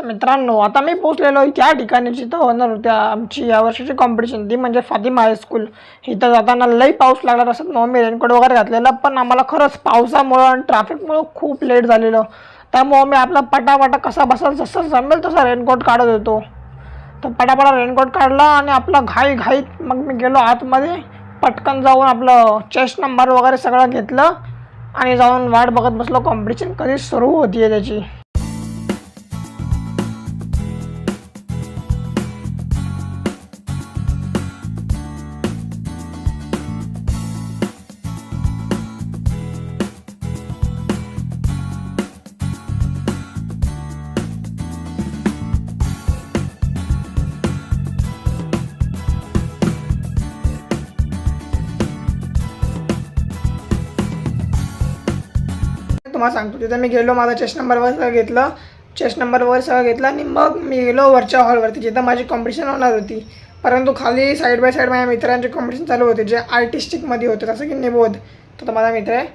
तर मित्रांनो, आता मी पोहोचलेलो आहे त्या ठिकाणी जिथं होणार होत्या आमची यावर्षीची कॉम्पिटिशन, ती म्हणजे फातिमा हायस्कूल. इथं जाताना लई पाऊस लागला असत, मग मी रेनकोट वगैरे घातलेला, पण आम्हाला खरंच पावसामुळं आणि ट्रॅफिकमुळं खूप लेट झालेलं. त्यामुळं मी आपला पटापटा कसा बसाल जसं जमेल तसा रेनकोट काढत होतो. तर पटापटा रेनकोट काढला आणि आपला घाईत मग मी गेलो आतमध्ये. पटकन जाऊन आपलं चेस्ट नंबर वगैरे सगळं घेतलं आणि जाऊन वाट बघत बसलो कॉम्पिटिशन कधी सुरू होती आहे त्याची. तुम्हाला सांगतो, तिथं मी गेलो, माझा चेस्ट नंबरवर सगळं घेतलं, आणि मग मी गेलो वरच्या हॉलवरती जिथं माझी कॉम्पिटिशन होणार होती. परंतु खाली साईड बाय साईड माझ्या मित्रांचे कॉम्पिटिशन चालू होते जे आर्टिस्टिकमध्ये होते, जसं की निबोध. तो माझा मित्र आहे,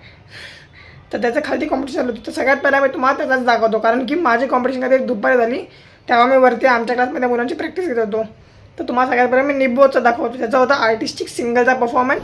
तर त्याचं खाली कॉम्पिटिशन चालू होती. तर सगळ्यात पहिला मी तुम्हाला त्याचाच दाखवतो, कारण की माझी कॉम्पिटिशन कधी दुपारी झाली तेव्हा मी वरती आमच्या क्लासमध्ये मुलांची प्रॅक्टिस घेत होतो. तर तुम्हाला सगळ्यात पहिला मी निबोधचा दाखवतो. त्याचा होता आर्टिस्टिक सिंगलचा परफॉर्मन्स.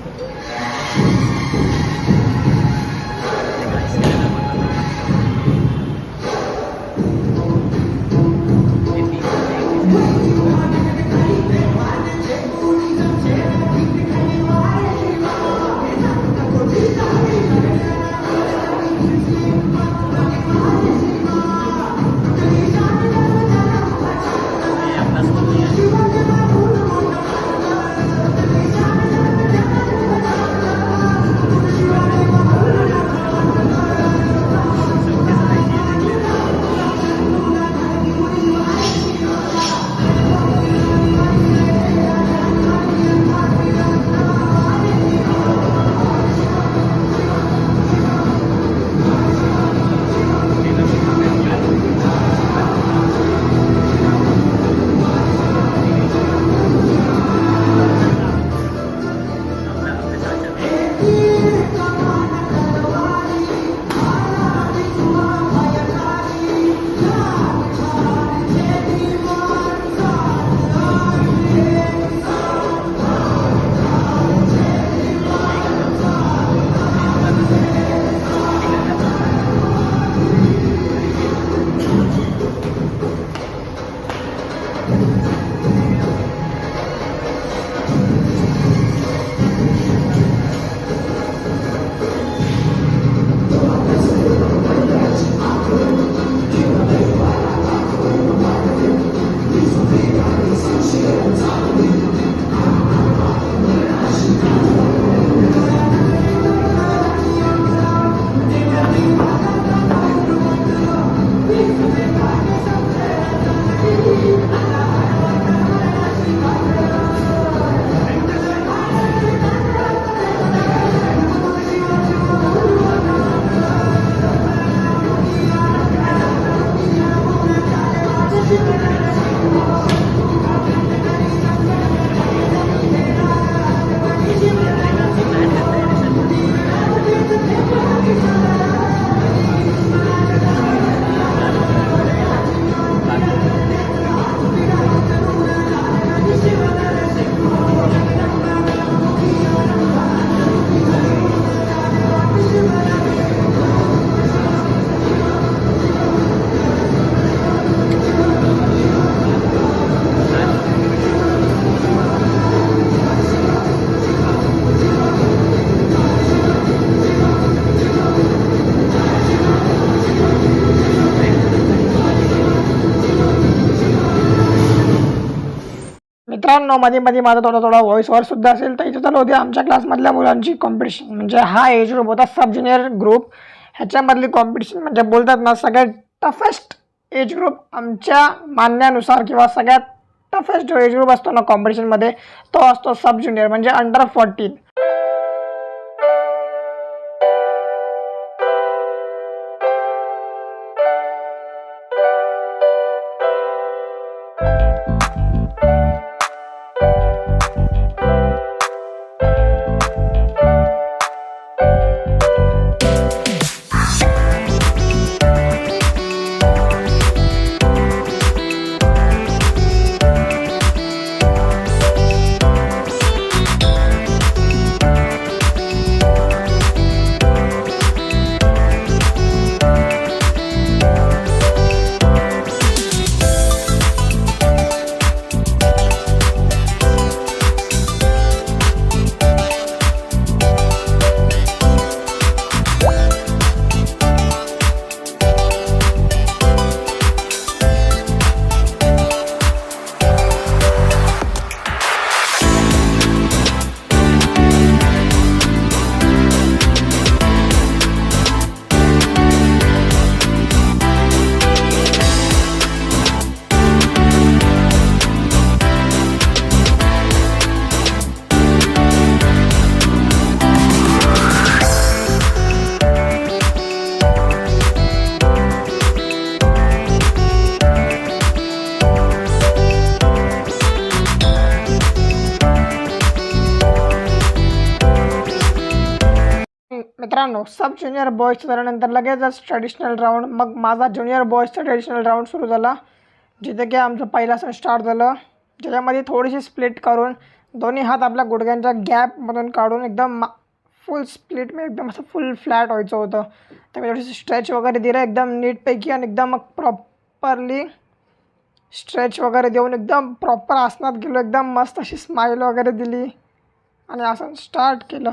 मित्रांनो, मध्ये मध्ये माझा थोडा व्हॉइस ओव्हर सुद्धा असेल. तर इथे चालू होती आमच्या क्लासमधल्या मुलांची कॉम्पिटिशन. म्हणजे हा एज ग्रुप होता, सब ज्युनियर ग्रुप. ह्याच्यामधली कॉम्पिटिशन म्हणजे बोलतात ना, सगळ्यात टफेस्ट एज ग्रुप आमच्या मानण्यानुसार, किंवा सगळ्यात टफेस्ट जो एज ग्रुप असतो ना कॉम्पिटिशनमध्ये, तो असतो सब ज्युनियर, म्हणजे अंडर 14. मित्रांनो, सब ज्युनियर बॉईजचं झाल्यानंतर लगेचच ट्रेडिशनल राऊंड, मग माझा ज्युनियर बॉईजचा ट्रेडिशनल राऊंड सुरू झाला, जिथे की आमचं पहिला सण स्टार्ट झालं, ज्याच्यामध्ये थोडीशी स्प्लिट करून दोन्ही हात आपल्या गुडघ्यांच्या गॅपमधून काढून एकदम फुल स्प्लिट मी एकदम असं फुल फ्लॅट व्हायचं होतं. तर मी थोडीशी स्ट्रेच वगैरे दिलं एकदम नीटपैकी आणि एकदम मग प्रॉपरली स्ट्रेच वगैरे देऊन एकदम प्रॉपर आसनात गेलो, एकदम मस्त अशी स्माईल वगैरे दिली आणि आसन स्टार्ट केलं.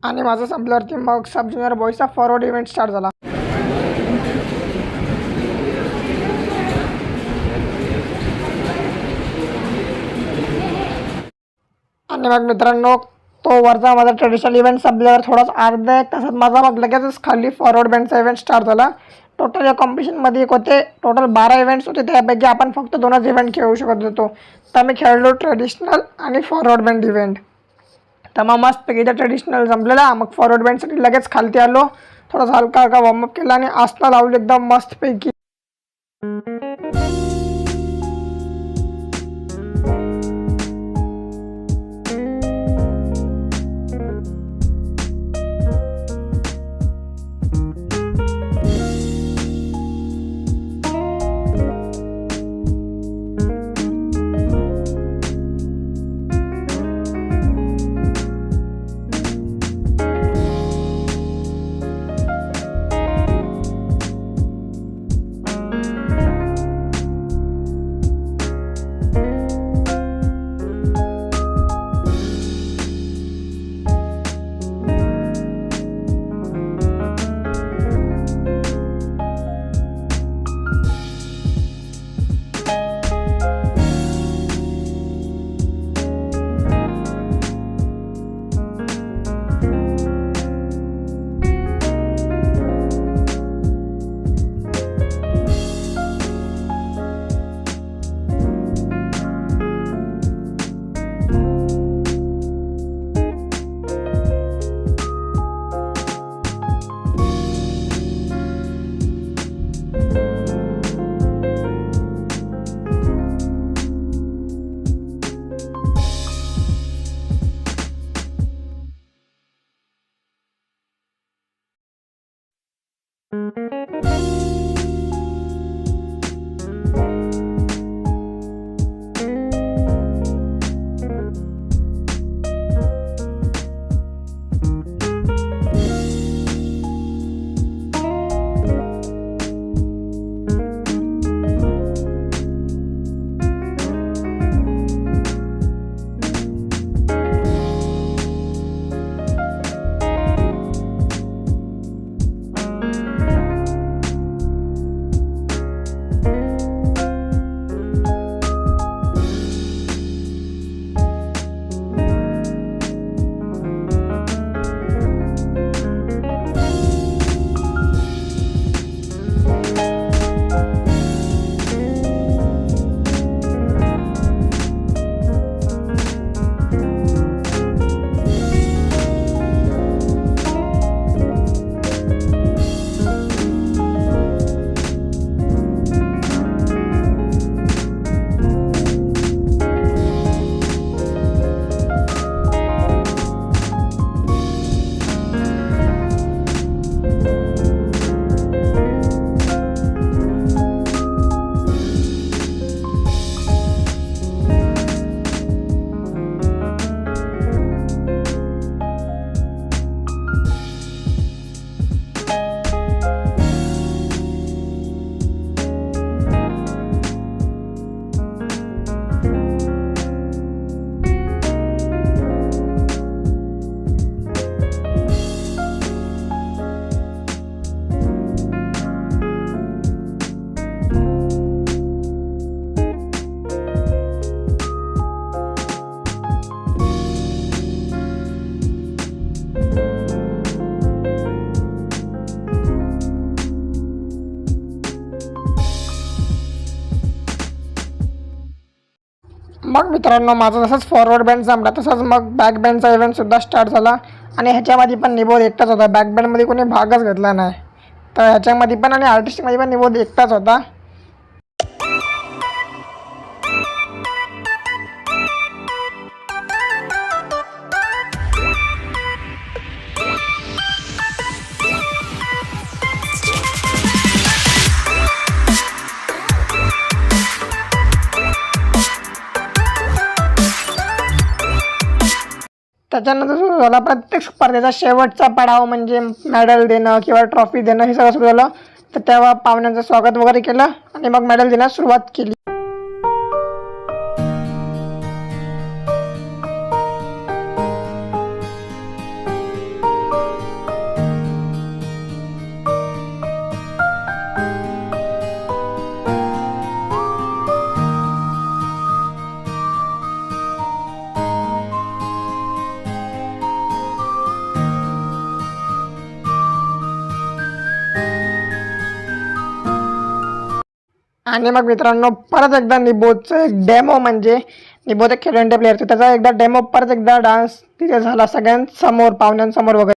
आणि माझं संपल्यावरती मग सब ज्युनियर बॉईजचा फॉरवर्ड इव्हेंट स्टार्ट झाला. आणि मग मित्रांनो, तो वरचा माझा ट्रेडिशनल इव्हेंट संपल्यावर थोडाच अर्ध्या एक तासात माझा मग लगेचच खाली फॉरवर्ड बँडचा इव्हेंट स्टार्ट झाला. टोटल या कॉम्पिटिशनमध्ये एक होते, टोटल 12 इव्हेंट्स होते, त्यापैकी आपण फक्त 2च इव्हेंट खेळू शकत होतो. तर मी खेळलो ट्रेडिशनल आणि फॉरवर्ड बँड इव्हेंट. तर मग मस्तपैकी त्या ट्रेडिशनल जमलेला, मग फॉरवर्ड बँडसाठी लगेच खालती आलो, थोडासा हलका हलका वॉर्मअप केला आणि आसनं लावली एकदम मस्तपैकी. मग मित्रांनो माझा जसंच फॉरवर्ड बँड संपला तसंच मग बॅक बँडचा इव्हेंटसुद्धा स्टार्ट झाला आणि ह्याच्यामध्ये पण निबोध एकटाच होता. बॅक बँडमध्ये कोणी भागच घेतला नाही. तर ह्याच्यामध्ये पण आणि आर्टिस्टमध्ये पण निबोध एकटाच होता. त्याच्यानंतर सुरू झाला प्रत्येक स्पर्धेचा शेवटचा पडाव म्हणजे मेडल देणं किंवा ट्रॉफी देणं हे सगळं सुरू झालं. तर तेव्हा पाहुण्यांचं स्वागत वगैरे केलं आणि मग मेडल देण्यास सुरुवात केली. आणि मग मित्रांनो परत एकदा निबोधचं एक डेमो म्हणजे निबोध एक खेळंडे प्लेअर त्याचा एकदा डेमो परत एकदा डान्स तिथे झाला सगळ्यांसमोर पाहुण्यांसमोर वगैरे.